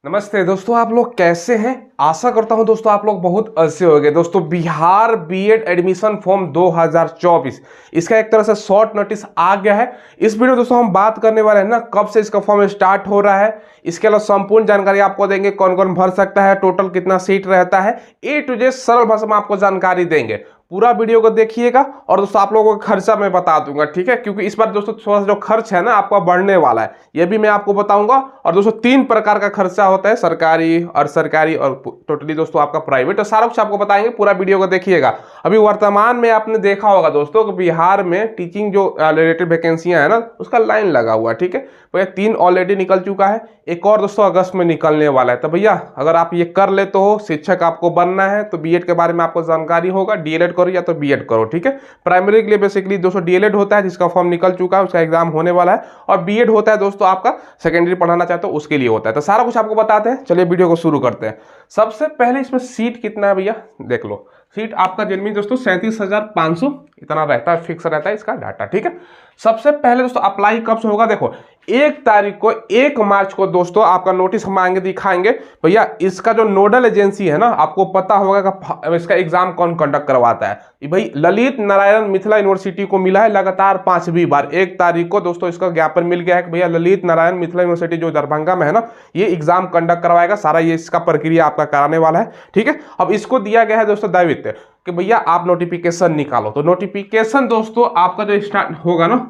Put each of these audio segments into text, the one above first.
नमस्ते दोस्तों, आप लोग कैसे हैं। आशा करता हूं दोस्तों आप लोग बहुत अच्छे होंगे। दोस्तों बिहार बीएड एडमिशन फॉर्म 2024 इसका एक तरह से शॉर्ट नोटिस आ गया है। इस वीडियो दोस्तों हम बात करने वाले हैं ना कब से इसका फॉर्म स्टार्ट हो रहा है, इसके अलावा संपूर्ण जानकारी आपको देंगे, कौन कौन भर सकता है, टोटल कितना सीट रहता है, ए टू जेड सरल भाषा में आपको जानकारी देंगे। पूरा वीडियो को देखिएगा और दोस्तों आप लोगों को खर्चा मैं बता दूंगा, ठीक है, क्योंकि इस बार दोस्तों थोड़ा सा जो खर्च है ना आपका बढ़ने वाला है, ये भी मैं आपको बताऊंगा। और दोस्तों 3 प्रकार का खर्चा होता है, सरकारी और टोटली दोस्तों आपका प्राइवेट, तो सारा कुछ आपको बताएंगे। पूरा वीडियो को देखिएगा। अभी वर्तमान में आपने देखा होगा दोस्तों कि बिहार में टीचिंग जो रिलेटेड वैकेंसियां है ना उसका लाइन लगा हुआ है, ठीक है। भैया 3 ऑलरेडी निकल चुका है, एक और दोस्तों अगस्त में निकलने वाला है। तो भैया अगर आप ये कर लेते हो, शिक्षक आपको बनना है तो बीएड के बारे में आपको जानकारी होगा, डीएलएड करो या तो बीएड करो, ठीक है। प्राइमरी के लिए बेसिकली दोस्तों डीएलएड होता है जिसका फॉर्म निकल चुका है, उसका एग्जाम होने वाला है, और बीएड होता है दोस्तों आपका सेकेंडरी पढ़ाना चाहते हो उसके लिए होता है। तो सारा कुछ आपको बताते हैं, चलिए वीडियो को शुरू करते हैं। सबसे पहले इसमें सीट कितना है भैया देख लो। सीट आपका जनरली दोस्तों 37,500 इतना रहता है, फिक्स रहता है इसका डाटा, ठीक है। सबसे पहले दोस्तों अप्लाई कब से होगा, देखो 1 तारीख को 1 मार्च को दोस्तों आपका नोटिस हम आएंगे दिखाएंगे। भैया इसका जो नोडल एजेंसी है ना, आपको पता होगा कि इसका एग्जाम कौन कंडक्ट करवाता है। भाई ललित नारायण मिथिला यूनिवर्सिटी को मिला है लगातार 5वीं बार। 1 तारीख को दोस्तों इसका ज्ञापन मिल गया है कि भैया ललित नारायण मिथिला यूनिवर्सिटी जो दरभंगा में है ना, ये एग्जाम कंडक्ट करवाएगा, सारा ये इसका प्रक्रिया आपका कराने वाला है, ठीक है। अब इसको दिया गया है दोस्तों दायित्व कि भैया आप नोटिफिकेशन निकालो। तो नोटिफिकेशन दोस्तों आपका जो स्टार्ट होगा ना,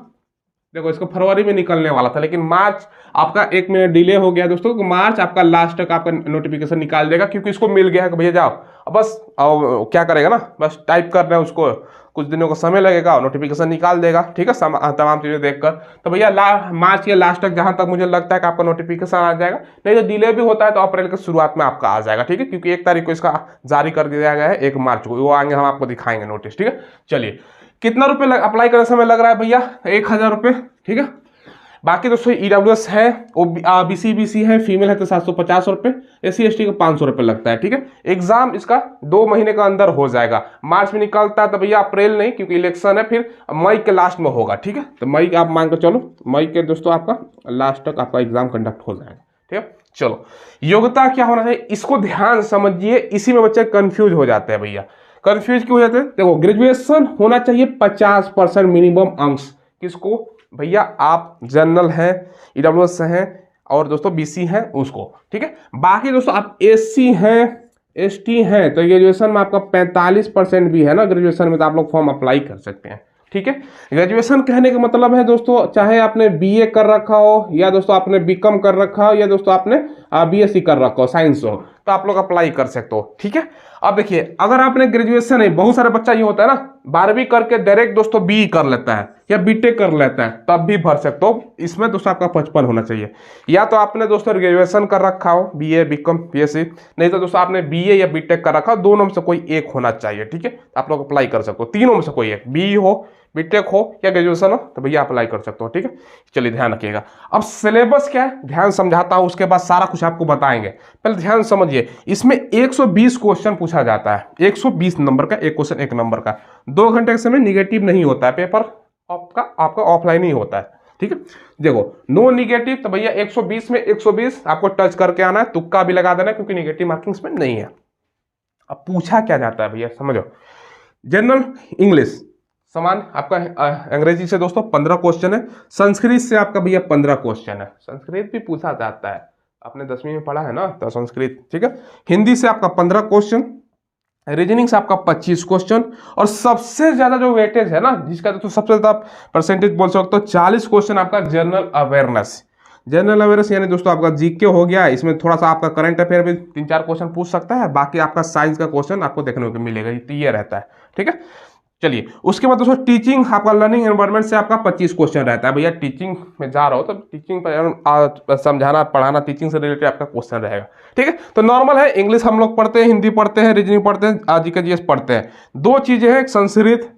देखो इसको फरवरी में निकलने वाला था लेकिन मार्च आपका 1 महीना डिले हो गया दोस्तों, तो मार्च आपका लास्ट तक आपका नोटिफिकेशन निकाल देगा, क्योंकि इसको मिल गया है कि भैया जाओ अब बस क्या करेगा ना, बस टाइप कर रहे हैं, उसको कुछ दिनों का समय लगेगा, नोटिफिकेशन निकाल देगा, ठीक है, तमाम चीजें देखकर। तो भैया मार्च के लास्ट तक जहां तक मुझे लगता है कि आपका नोटिफिकेशन आ जाएगा, नहीं तो डिले भी होता है तो अप्रैल के शुरुआत में आपका आ जाएगा, ठीक है, क्योंकि 1 तारीख को इसका जारी कर दिया गया है, 1 मार्च को वो आएंगे, हम आपको दिखाएंगे नोटिस, ठीक है। चलिए कितना रुपये अप्लाई करने समय लग रहा है भैया, 1000 रुपये, ठीक है। बाकी दोस्तों ईडब्ल्यूएस है, बीसी है, फीमेल है तो 750 रुपये, SC/ST का 500 रुपये लगता है, ठीक है। एग्जाम इसका 2 महीने का अंदर हो जाएगा। मार्च में निकलता है तो भैया अप्रैल नहीं, क्योंकि इलेक्शन है, फिर मई के लास्ट में होगा, ठीक है। तो मई आप मान कर चलो, मई के दोस्तों आपका लास्ट तक आपका एग्जाम कंडक्ट हो जाएगा, ठीक है। चलो योग्यता क्या होना चाहिए, इसको ध्यान समझिए, इसी में बच्चे कंफ्यूज हो जाते हैं। भैया कंफ्यूज क्यों हो जाते हैं, देखो ग्रेजुएशन होना चाहिए 50% मिनिमम अंश। किसको भैया, आप जनरल हैं, ईडब्ल्यूएस हैं और दोस्तों बीसी हैं उसको, ठीक है। बाकी दोस्तों आप एससी हैं, एसटी हैं, तो ग्रेजुएशन में आपका 45% भी है ना ग्रेजुएशन में, तो आप लोग फॉर्म अप्लाई कर सकते हैं, ठीक है। ग्रेजुएशन कहने का मतलब है दोस्तों, चाहे आपने बीए कर रखा हो, या दोस्तों आपने बीकॉम कर रखा हो, या दोस्तों आपने बीएससी कर रखा हो, साइंस हो, तो आप लोग अप्लाई कर सकते हो, ठीक है। अब देखिए अगर आपने ग्रेजुएशन है, बहुत सारे बच्चा ये होता है ना 12वीं करके डायरेक्ट दोस्तों बीई कर लेता है या बीटेक कर लेता है, तब भी भर सकते हो। इसमें दोस्तों आपका 55 होना चाहिए, या तो आपने दोस्तों ग्रेजुएशन कर रखा हो, बीए बीकॉम बीएससी, नहीं तो दोस्तों आपने बीए या बीटेक कर रखा हो, दोनों में से कोई एक होना चाहिए, ठीक है। आप लोग अप्लाई कर सकते हो, तीनों में से कोई एक, बीई हो, बीटेक हो या ग्रेजुएशन हो, तो भैया अप्लाई कर सकते हो, ठीक है। चलिए ध्यान रखिएगा। अब सिलेबस क्या है ध्यान समझाता हूं, उसके बाद सारा कुछ आपको बताएंगे। पहले ध्यान समझिए, इसमें 120 क्वेश्चन पूछा जाता है, 120 नंबर का एक क्वेश्चन, 1 नंबर का। 2 घंटे के समय निगेटिव नहीं होता है, पेपर आपका ऑफलाइन ही होता है, ठीक है। देखो नो निगेटिव, तो भैया 120 में 120 आपको टच करके आना है, तुक्का भी लगा देना है, क्योंकि निगेटिव मार्किंग इसमें नहीं है। अब पूछा क्या जाता है भैया समझो, जनरल इंग्लिश समान आपका, अंग्रेजी से दोस्तों 15 क्वेश्चन है, संस्कृत से आपका भैया 15 क्वेश्चन है, संस्कृत भी पूछा जाता है, आपने 10वीं में पढ़ा है ना तो संस्कृत, ठीक है। हिंदी से आपका 15 क्वेश्चन, रीजनिंग से आपका 25 क्वेश्चन, और सबसे ज्यादा जो वेटेज है ना, जिसका तो सबसे ज्यादा परसेंटेज बोल सकते हो, 40 क्वेश्चन आपका जनरल अवेयरनेस। जनरल अवेयरनेस यानी दोस्तों आपका जीके हो गया, इसमें थोड़ा सा आपका करंट अफेयर भी 3-4 क्वेश्चन पूछ सकता है, बाकी आपका साइंस का क्वेश्चन आपको देखने को मिलेगा, ये रहता है, ठीक है। चलिए उसके बाद दोस्तों टीचिंग आपका लर्निंग एनवायरनमेंट से आपका 25 क्वेश्चन रहता है। भैया टीचिंग में जा रहा हो तो टीचिंग पर समझाना पढ़ाना, टीचिंग से रिलेटेड आपका क्वेश्चन रहेगा, ठीक है। तो नॉर्मल है, इंग्लिश हम लोग पढ़ते हैं, हिंदी पढ़ते हैं, रीजनिंग पढ़ते हैं, जीके जीएस पढ़ते हैं। 2 चीजें हैं, संस्कृत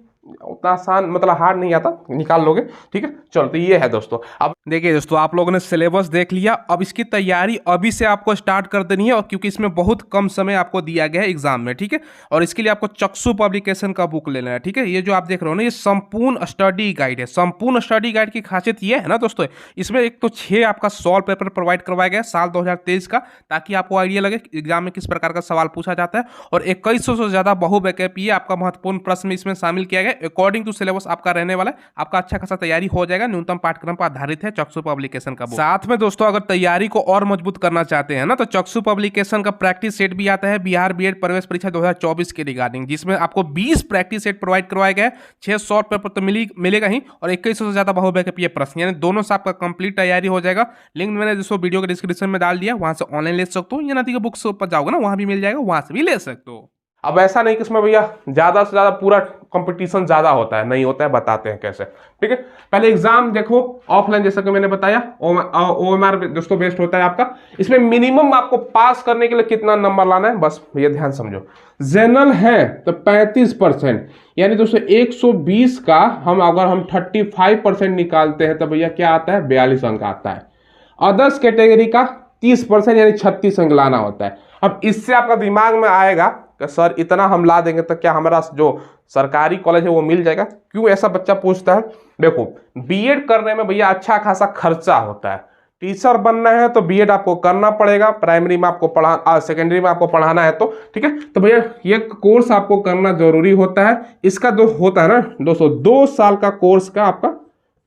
उतना आसान मतलब हार्ड नहीं आता, निकाल लोगे, ठीक है। चलो तो ये है दोस्तों। अब देखिए दोस्तों, आप लोगों ने सिलेबस देख लिया। अब इसकी तैयारी अभी से आपको स्टार्ट कर देनी है, और क्योंकि इसमें बहुत कम समय आपको दिया गया है एग्जाम में, ठीक है। और इसके लिए आपको चक्षु पब्लिकेशन का बुक लेना है, ठीक है। ये जो आप देख रहे हो ना, ये संपूर्ण स्टडी गाइड है। संपूर्ण स्टडी गाइड की खासियत ये है ना दोस्तों, इसमें एक तो 6 आपका सॉल्व पेपर प्रोवाइड करवाया गया साल 2023 का, ताकि आपको आइडिया लगे एग्जाम में किस प्रकार का सवाल पूछा जाता है। और 2100 से ज्यादा बहुविकल्पीय आपका महत्वपूर्ण प्रश्न इसमें शामिल किया गया। अकॉर्डिंग टू सिलेबस आपका रहने वाला है, आपका अच्छा खासा तैयारी हो जाएगा। न्यूनतम पाठ्यक्रम पर आधारित है चक्षु पब्लिकेशन का बुक। साथ में दोस्तों, अगर तैयारी को और मजबूत करना चाहते हैं ना, तो चक्षु पब्लिकेशन का प्रैक्टिस सेट भी आता है बिहार बीएड प्रवेश परीक्षा 2024 के रिगार्डिंग, जिसमें आपको 20 प्रैक्टिस सेट प्रोवाइड करवाए गए। 6 शॉर्ट पेपर तो मिलेगा ही, और 2100 से ज्यादा बहुविकल्पीय प्रश्न, यानी दोनों से आपका कंप्लीट तैयारी हो जाएगा। लिंक मैंने दोस्तों वीडियो के डिस्क्रिप्शन में डाल दिया, वहां से ऑनलाइन ले सकते हो, या नदी के बुक्स पर जाओगे ना, वहां भी मिल जाएगा, वहां से भी ले सकते हो। अब ऐसा नहीं कि इसमें भैया ज्यादा से ज्यादा पूरा कंपटीशन ज्यादा होता है, नहीं होता है, बताते हैं कैसे, ठीक है। पहले एग्जाम देखो ऑफलाइन, जैसा कि मैंने बताया OMR दोस्तों बेस्ड होता है आपका। इसमें मिनिमम आपको पास करने के लिए कितना नंबर लाना है, बस भैया ध्यान समझो। जनरल है तो 35%, यानी दोस्तों 120 का अगर हम 35% निकालते हैं तो भैया क्या आता है, 42 अंक आता है। अदर्स कैटेगरी का 30% यानी 36 अंक लाना होता है। अब इससे आपका दिमाग में आएगा कि सर इतना हम ला देंगे तो क्या हमारा जो सरकारी कॉलेज है वो मिल जाएगा? क्यों ऐसा बच्चा पूछता है? देखो, बीएड करने में भैया अच्छा खासा खर्चा होता है। टीचर बनना है तो बीएड आपको करना पड़ेगा, प्राइमरी में आपको सेकेंडरी में आपको पढ़ाना है तो, ठीक है। तो भैया ये कोर्स आपको करना जरूरी होता है। इसका जो होता है ना दोस्तों, 2 साल का कोर्स का आपका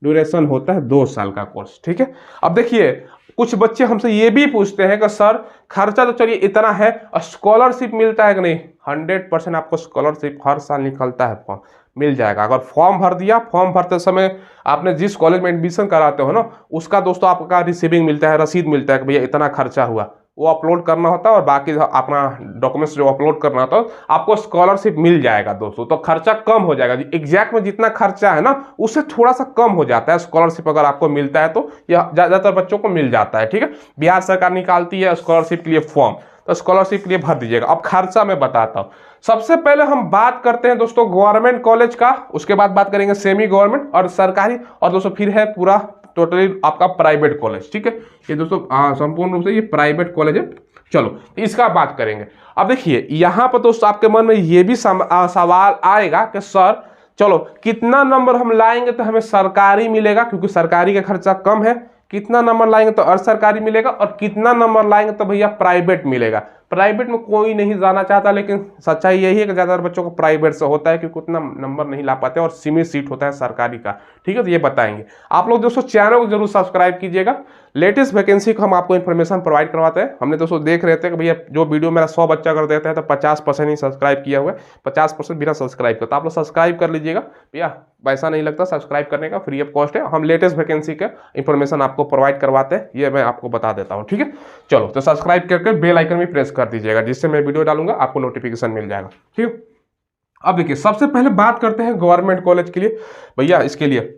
ड्यूरेशन होता है, 2 साल का कोर्स, ठीक है। अब देखिए, कुछ बच्चे हमसे ये भी पूछते हैं कि सर खर्चा तो चलिए इतना है, और स्कॉलरशिप मिलता है कि नहीं? 100% आपको स्कॉलरशिप हर साल निकलता है, फॉर्म मिल जाएगा। अगर फॉर्म भर दिया, फॉर्म भरते समय आपने जिस कॉलेज में एडमिशन कराते हो ना, उसका दोस्तों आपका रिसीविंग मिलता है, रसीद मिलता है कि भैया इतना खर्चा हुआ, वो अपलोड करना होता है, और बाकी अपना डॉक्यूमेंट्स जो अपलोड करना होता है, आपको स्कॉलरशिप मिल जाएगा दोस्तों। तो खर्चा कम हो जाएगा, एग्जैक्ट में जितना खर्चा है ना उससे थोड़ा सा कम हो जाता है स्कॉलरशिप अगर आपको मिलता है तो। यह ज्यादातर बच्चों को मिल जाता है, ठीक है। बिहार सरकार निकालती है स्कॉलरशिप के लिए फॉर्म, तो स्कॉलरशिप के लिए भर दीजिएगा। अब खर्चा मैं बताता हूँ। सबसे पहले हम बात करते हैं दोस्तों गवर्नमेंट कॉलेज का, उसके बाद बात करेंगे सेमी गवर्नमेंट और सरकारी, और दोस्तों फिर है पूरा टोटली आपका प्राइवेट कॉलेज, ठीक है। ये दोस्तों संपूर्ण रूप से ये प्राइवेट कॉलेज है। चलो इसका बात करेंगे। अब देखिए, यहां पर दोस्तों आपके मन में ये भी सवाल आएगा कि सर चलो कितना नंबर हम लाएंगे तो हमें सरकारी मिलेगा, क्योंकि सरकारी का खर्चा कम है। कितना नंबर लाएंगे तो अर्ध सरकारी मिलेगा, और कितना नंबर लाएंगे तो भैया प्राइवेट मिलेगा। प्राइवेट में कोई नहीं जाना चाहता, लेकिन सच्चाई यही है कि ज्यादातर बच्चों को प्राइवेट से होता है, क्योंकि उतना नंबर नहीं ला पाते, और सीमित सीट होता है सरकारी का, ठीक है। तो ये बताएंगे आप लोग दोस्तों। चैनल को जरूर सब्सक्राइब कीजिएगा। लेटेस्ट वैकेंसी को हम आपको इन्फॉर्मेशन प्रोवाइड करवाते हैं। हमने दोस्तों देख रहे थे कि भैया जो वीडियो मेरा 100 बच्चा कर देता है तो 50% ही सब्सक्राइब किया हुआ है, 50% बिना सब्सक्राइब करता। आप लोग सब्सक्राइब कर लीजिएगा भैया, पैसा नहीं लगता सब्सक्राइब करने का, फ्री ऑफ कॉस्ट है। हम लेटेस्ट वैकेंसी का इन्फॉर्मेशन आपको प्रोवाइड करवाते हैं, ये मैं आपको बता देता हूँ, ठीक है। चलो तो सब्सक्राइब करके बेल आइकन भी प्रेस कर दीजिएगा, जिससे मैं वीडियो डालूंगा आपको नोटिफिकेशन मिल जाएगा, ठीक है। अब देखिए, सबसे पहले बात करते हैं गवर्नमेंट कॉलेज के लिए। भैया इसके लिए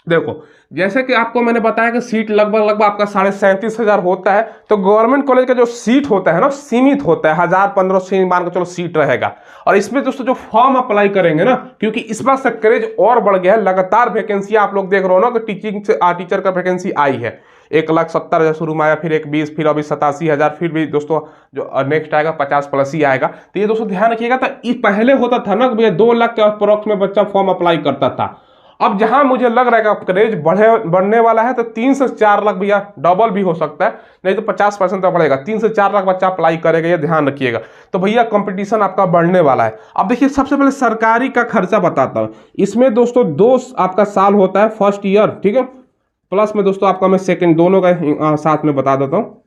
देखो, जैसे कि आपको मैंने बताया कि सीट लगभग आपका 37,500 होता है। तो गवर्नमेंट कॉलेज का जो सीट होता है ना सीमित होता है, 1000-1500 मान के चलो सीट रहेगा। और इसमें दोस्तों जो फॉर्म अप्लाई करेंगे ना, क्योंकि इस बार से क्रेज और बढ़ गया है, लगातार वैकेंसी आप लोग देख रहे हो ना कि टीचर का वैकेंसी आई है। 1,70,000 शुरू में आया, फिर 1,20,000, फिर अभी 87,000, फिर भी दोस्तों जो नेक्स्ट आएगा 50+ ही आएगा। तो ये दोस्तों ध्यान रखिएगा। तो पहले होता था ना भैया 2 लाख के अप्रोक्स में बच्चा फॉर्म अप्लाई करता था। अब जहां मुझे लग रहा है कि क्रेज बढ़ने वाला है, तो 3 से 4 लाख भैया डबल भी हो सकता है, नहीं तो 50% तो बढ़ेगा। 3 से 4 लाख बच्चा अप्लाई करेगा, ये ध्यान रखिएगा। तो भैया कंपटीशन आपका बढ़ने वाला है। अब देखिए, सबसे पहले सरकारी का खर्चा बताता हूं। इसमें दोस्तों 2 आपका साल होता है, फर्स्ट ईयर, ठीक है, प्लस में दोस्तों आपका मैं सेकेंड, दोनों का साथ में बता देता हूँ।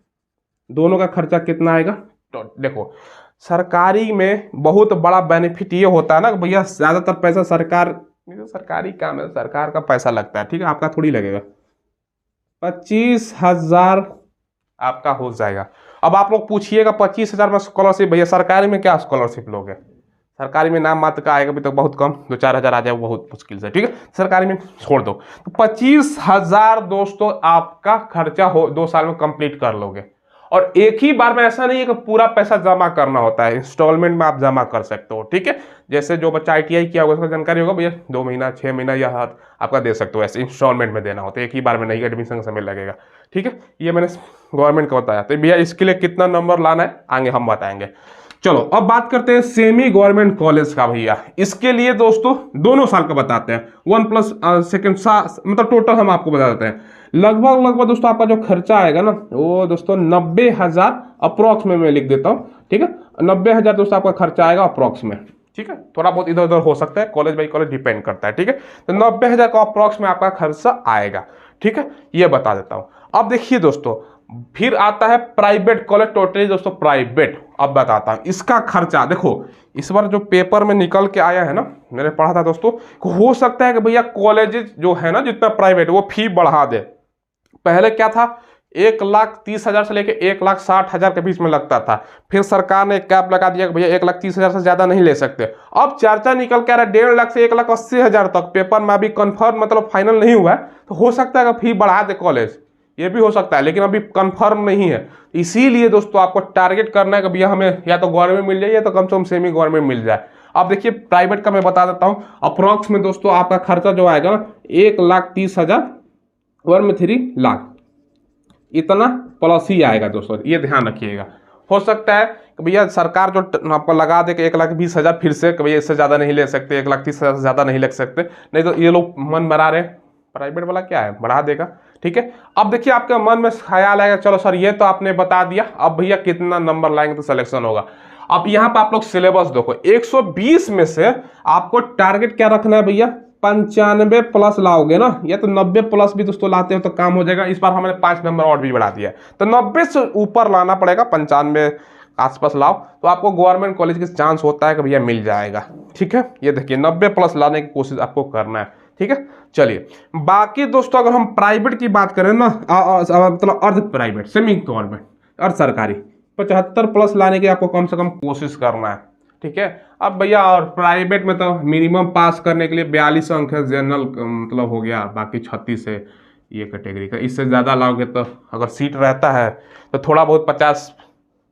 दोनों का खर्चा कितना आएगा। तो देखो, सरकारी में बहुत बड़ा बेनिफिट ये होता है ना भैया, ज्यादातर पैसा सरकारी काम है, सरकार का पैसा लगता है, ठीक है, आपका थोड़ी लगेगा। 25,000 आपका हो जाएगा। अब आप लोग पूछिएगा 25,000 में स्कॉलरशिप, भैया सरकारी में क्या स्कॉलरशिप लोगे? सरकारी में नाम मात्र का आएगा, अभी तक बहुत कम, 2-4 हज़ार आ जाए, बहुत मुश्किल से, ठीक है। सरकारी में छोड़ दो, तो 25,000 दोस्तों आपका खर्चा हो 2 साल में कंप्लीट कर लोगे। और एक ही बार में ऐसा नहीं है कि पूरा पैसा जमा करना होता है, इंस्टॉलमेंट में आप जमा कर सकते हो। ठीक है, जैसे जो बच्चा ITI किया होगा उसका जानकारी होगा, भैया 2 महीना 6 महीना या आपका दे सकते हो, ऐसे इंस्टॉलमेंट में देना होता है, एक ही बार में नहीं, एडमिशन का समय लगेगा। ठीक है, ये मैंने गवर्नमेंट का बताया। तो भैया इसके लिए कितना नंबर लाना है आगे हम बताएंगे। चलो अब बात करते हैं सेमी गवर्नमेंट कॉलेज का। भैया इसके लिए दोस्तों दोनों साल का बताते हैं, 1+ सेकेंड मतलब टोटल हम आपको बता देते हैं। लगभग दोस्तों आपका जो खर्चा आएगा ना वो दोस्तों 90,000 अप्रोक्स में मैं लिख देता हूँ। ठीक है, 90,000 दोस्तों आपका खर्चा आएगा अप्रोक्स में। ठीक है, थोड़ा बहुत इधर उधर हो सकता है, कॉलेज बाई कॉलेज डिपेंड करता है। ठीक है, तो 90,000 का अप्रोक्स में आपका खर्चा आएगा। ठीक है, ये बता देता हूँ। अब देखिए दोस्तों, फिर आता है प्राइवेट कॉलेज, टोटली दोस्तों प्राइवेट। अब बताता हूं इसका खर्चा। देखो इस बार जो पेपर में निकल के आया है ना, मैंने पढ़ा था दोस्तों, हो सकता है कि भैया कॉलेज जो है ना जितना प्राइवेट वो फी बढ़ा दे। पहले क्या था, 1,30,000 से लेके 1,60,000 के बीच में लगता था। फिर सरकार ने कैप लगा दिया कि भैया 1,30,000 से ज्यादा नहीं ले सकते। अब चर्चा निकल के आ रहा है 1.5 लाख से 1,80,000 तक। पेपर में अभी कंफर्म मतलब फाइनल नहीं हुआ है, तो हो सकता है कि फी बढ़ा दे कॉलेज, ये भी हो सकता है, लेकिन अभी कंफर्म नहीं है। इसीलिए दोस्तों आपको टारगेट करना है कि भैया हमें या तो गवर्नमेंट मिल जाए या तो कम से कम सेमी गवर्नमेंट मिल जाए। अब देखिए प्राइवेट का मैं बता देता हूँ, अप्रोक्स में दोस्तों आपका खर्चा जो आएगा ना 1,30,000 1 में 3 लाख इतना प्लस ही आएगा दोस्तों, ये ध्यान रखिएगा। हो सकता है कि भैया सरकार जो आपको लगा दे कि 1,20,000 फिर से, कि भैया इससे ज़्यादा नहीं ले सकते, 1,30,000 से ज़्यादा नहीं ले सकते, नहीं तो ये लोग मन बना रहे, प्राइवेट वाला क्या है बढ़ा देगा। ठीक है, अब देखिए आपके मन में ख्याल आएगा चलो सर ये तो आपने बता दिया, अब भैया कितना नंबर लाएंगे तो सिलेक्शन होगा। अब यहाँ पर आप लोग सिलेबस देखो, 120 में से आपको टारगेट क्या रखना है भैया, 95+ लाओगे ना, या तो 90+ भी दोस्तों लाते हो तो काम हो जाएगा। इस बार हमने 5 नंबर और भी बढ़ा दिया है, तो 90 से ऊपर लाना पड़ेगा, 95 आसपास लाओ तो आपको गवर्नमेंट कॉलेज के चांस होता है कि भैया मिल जाएगा। ठीक है, ये देखिए 90+ लाने की कोशिश आपको करना है। ठीक है, चलिए बाकी दोस्तों अगर हम प्राइवेट की बात करें ना, मतलब अर्ध प्राइवेट, सेमी गवर्नमेंट, अर्ध सरकारी, 75+ लाने की आपको कम से कम कोशिश करना है। ठीक है, अब भैया और प्राइवेट में तो मिनिमम पास करने के लिए 42 अंक है, जनरल मतलब हो गया, बाकी 36 है ये कैटेगरी का। इससे ज़्यादा लाओगे तो अगर सीट रहता है तो थोड़ा बहुत 50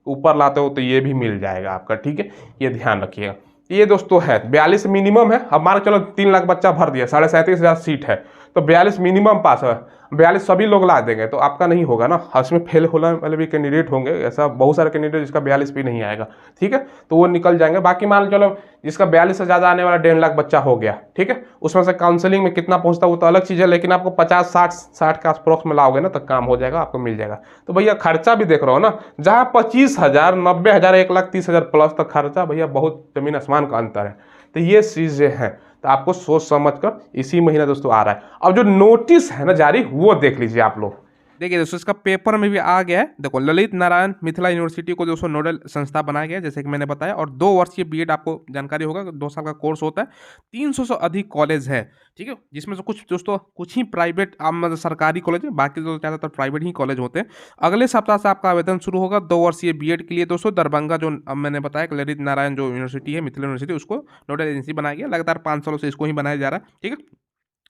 ऊपर लाते हो तो ये भी मिल जाएगा आपका। ठीक है, ये ध्यान रखिएगा। ये दोस्तों है 42 मिनिमम है। अब मान चलो 3 लाख बच्चा भर दिया, 37,500 सीट है, तो 42 मिनिमम पास है, 42 सभी लोग ला देंगे तो आपका नहीं होगा ना, उसमें फेल होने वाले भी कैंडिडेट होंगे, ऐसा बहुत सारे कैंडिडेट जिसका 42 भी नहीं आएगा। ठीक है, तो वो निकल जाएंगे। बाकी मान चलो जिसका 42 से ज़्यादा आने वाला 1.5 लाख बच्चा हो गया, ठीक है, उसमें से काउंसलिंग में कितना पहुंचता है वो तो अलग चीज़ है, लेकिन आपको 50-60 के अप्रोक्स में लाओगे ना तो काम हो जाएगा, आपको मिल जाएगा। तो भैया खर्चा भी देख रहे हो ना, जहाँ 25,000, 90,000, 1,30,000 प्लस तक खर्चा, भैया बहुत जमीन आसमान का अंतर है। तो ये चीज़ें हैं, तो आपको सोच समझ कर इसी महीने दोस्तों आ रहा है। अब जो नोटिस है ना जारी, वो देख लीजिए आप लोग। देखिए दोस्तों इसका पेपर में भी आ गया है, देखो ललित नारायण मिथिला यूनिवर्सिटी को दोस्तों नोडल संस्था बनाया गया है, जैसे कि मैंने बताया, और 2 वर्षीय बीएड आपको जानकारी होगा, 2 साल का कोर्स होता है, 300 से अधिक कॉलेज है। ठीक है, जिसमें से कुछ दोस्तों कुछ ही प्राइवेट मतलब सरकारी कॉलेज है, बाकी तो ज़्यादातर प्राइवेट ही कॉलेज होते हैं। अगले सप्ताह से आपका आवेदन शुरू होगा 2 वर्षीय बीएड के लिए दोस्तों। दरभंगा जो मैंने बताया कि ललित नारायण जो यूनिवर्सिटी है, मिथिला यूनिवर्सिटी, उसको नोडल एजेंसी बनाया गया, लगातार 5 सालों से इसको ही बनाया जा रहा है। ठीक है,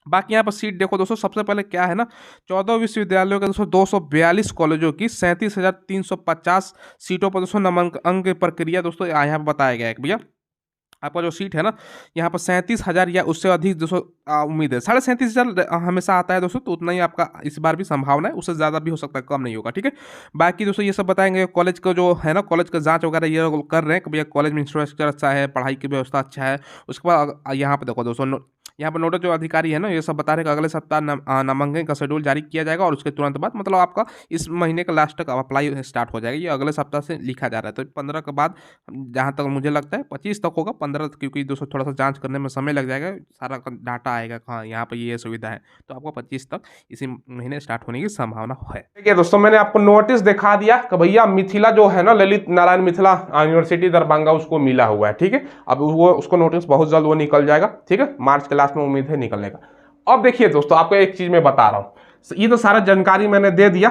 बाकी यहाँ पर सीट देखो दोस्तों, सबसे पहले क्या है ना, 14 विश्वविद्यालयों के दोस्तों 242 कॉलेजों की 37,350 सीटों पर दोस्तों नामांकन की प्रक्रिया दोस्तों यहाँ पर बताया गया है। भैया आपका जो सीट है ना यहाँ पर 37,000 या उससे अधिक दोस्तों उम्मीद है, 37,500 हमेशा आता है दोस्तों, तो उतना ही आपका इस बार भी संभावना है, उससे ज़्यादा भी हो सकता है, कम नहीं होगा। ठीक है, बाकी दोस्तों ये सब बताएंगे। कॉलेज का जो है ना, कॉलेज का जांच वगैरह ये कर रहे हैं कि भैया कॉलेज में इंफ्रास्ट्रक्चर अच्छा है, पढ़ाई की व्यवस्था अच्छा है। उसके बाद यहाँ पर देखो दोस्तों, यहाँ पर नोडल जो अधिकारी है ना ये सब बता रहे हैं कि अगले सप्ताह नामांकन का शेड्यूल जारी किया जाएगा, और उसके तुरंत बाद मतलब आपका इस महीने का लास्ट तक अप्लाई स्टार्ट हो जाएगा। ये अगले सप्ताह से लिखा जा रहा है, तो 15 के बाद जहाँ तक मुझे लगता है 25 तक होगा, 15 क्योंकि दोस्तों थोड़ा सा जांच करने में समय लग जाएगा, सारा डाटा आएगा हाँ यहाँ पर ये सुविधा है, तो आपको 25 तक इसी महीने स्टार्ट होने की संभावना है। ठीक है दोस्तों, मैंने आपको नोटिस दिखा दिया कि भैया मिथिला जो है ना, ललित नारायण मिथिला यूनिवर्सिटी दरभंगा, उसको मिला हुआ है। ठीक है, अब वो उसको नोटिस बहुत जल्द वो निकल जाएगा। ठीक है, मार्च के लास्ट में उम्मीद है निकलने का। अब देखिए दोस्तों, आपको एक चीज मैं बता रहा हूँ, ये तो सारा जानकारी मैंने दे दिया।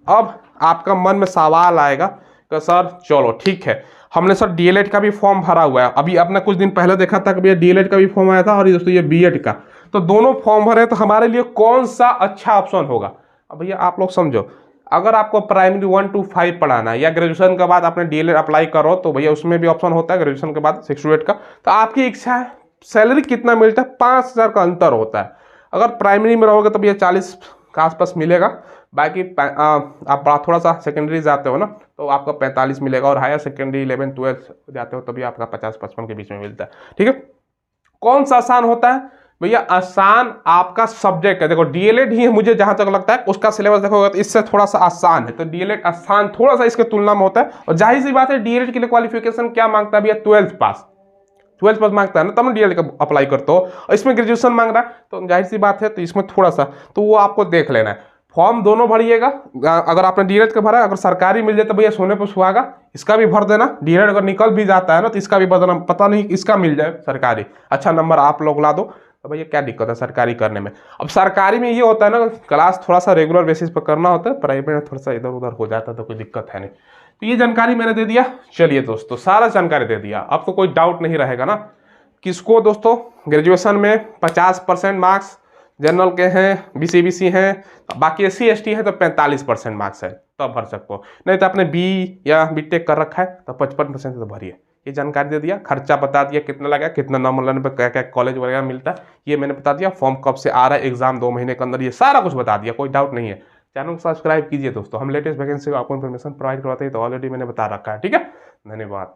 अब आपका मन में सवाल आएगा कि सर चलो ठीक है, हमने सर डीएलएड का भी फॉर्म भरा हुआ है, अभी आपने कुछ दिन पहले देखा था कि भैया डीएलएड का भी फॉर्म आया था, और ये दोस्तों ये बीएड का, तो दोनों फॉर्म भरे, तो हमारे लिए कौन सा अच्छा ऑप्शन होगा। अब भैया आप लोग समझो, अगर आपको प्राइमरी 1 to 5 पढ़ाना है या ग्रेजुएशन के बाद आपने डीएलएड अप्लाई करो तो भैया उसमें भी ऑप्शन होता है ग्रेजुएशन के बाद 6 to 8 का। तो आपकी इच्छा है, सैलरी कितना मिलता है, 5,000 का अंतर होता है। अगर प्राइमरी में रहोगे तो भैया 40 के आसपास मिलेगा, बाकी आप थोड़ा सा सेकेंडरी जाते हो ना तो आपका 45 मिलेगा, और हायर सेकेंडरी 11 12 जाते हो तभी आपका 50-55 के बीच में मिलता है। ठीक है, कौन सा आसान होता है भैया? आसान आपका सब्जेक्ट है, देखो डीएलएड ही है, मुझे जहां तक लगता है उसका सिलेबस देखोगे तो इससे थोड़ा सा आसान है, तो डीएलएड आसान थोड़ा सा इसके तुलना में होता है। और जाहिर सी बात है डीएलएड के लिए क्वालिफिकेशन क्या मांगता है भैया? 12th पास मांगता है ना, तब डीएलएड का अप्लाई करते हो, और इसमें ग्रेजुएशन मांग रहा है तो जाहिर सी बात है तो इसमें थोड़ा सा तो वो आपको देख लेना है। फॉर्म दोनों भरिएगा, अगर आपने डीएलएड का भरा है, अगर सरकारी मिल जाए तो भैया सोने पर सुहागा, इसका भी भर देना। डीएलएड अगर निकल भी जाता है ना तो इसका भी बदलना, पता नहीं इसका मिल जाए सरकारी, अच्छा नंबर आप लोग ला दो तो भैया क्या दिक्कत है सरकारी करने में। अब सरकारी में ये होता है ना, क्लास थोड़ा सा रेगुलर बेसिस पर करना होता है, प्राइवेट में थोड़ा सा इधर उधर हो जाता है तो कोई दिक्कत है नहीं। तो ये जानकारी मैंने दे दिया। चलिए दोस्तों, सारा जानकारी दे दिया, आपको कोई डाउट नहीं रहेगा ना। किसको दोस्तों ग्रेजुएशन में 50% मार्क्स जनरल के हैं, बीसीबीसी हैं, बाकी SC ST है तो 45% मार्क्स है तब भर सकते हो, नहीं तो आपने बी या बीटेक कर रखा है तो 55% तो भरिए। ये जानकारी दे दिया, खर्चा बता दिया कितना लगा, कितना नंबर लेने पर क्या क्या कॉलेज वगैरह मिलता है ये मैंने बता दिया, फॉर्म कब से आ रहा है, एग्जाम 2 महीने के अंदर, ये सारा कुछ बता दिया, कोई डाउट नहीं है। चैनल को सब्सक्राइब कीजिए दोस्तों, हम लेटेस्ट वैकेंसी को आपको इन्फॉर्मेशन प्रोवाइड करवाते हैं, तो ऑलरेडी मैंने बता रखा है। ठीक है, धन्यवाद।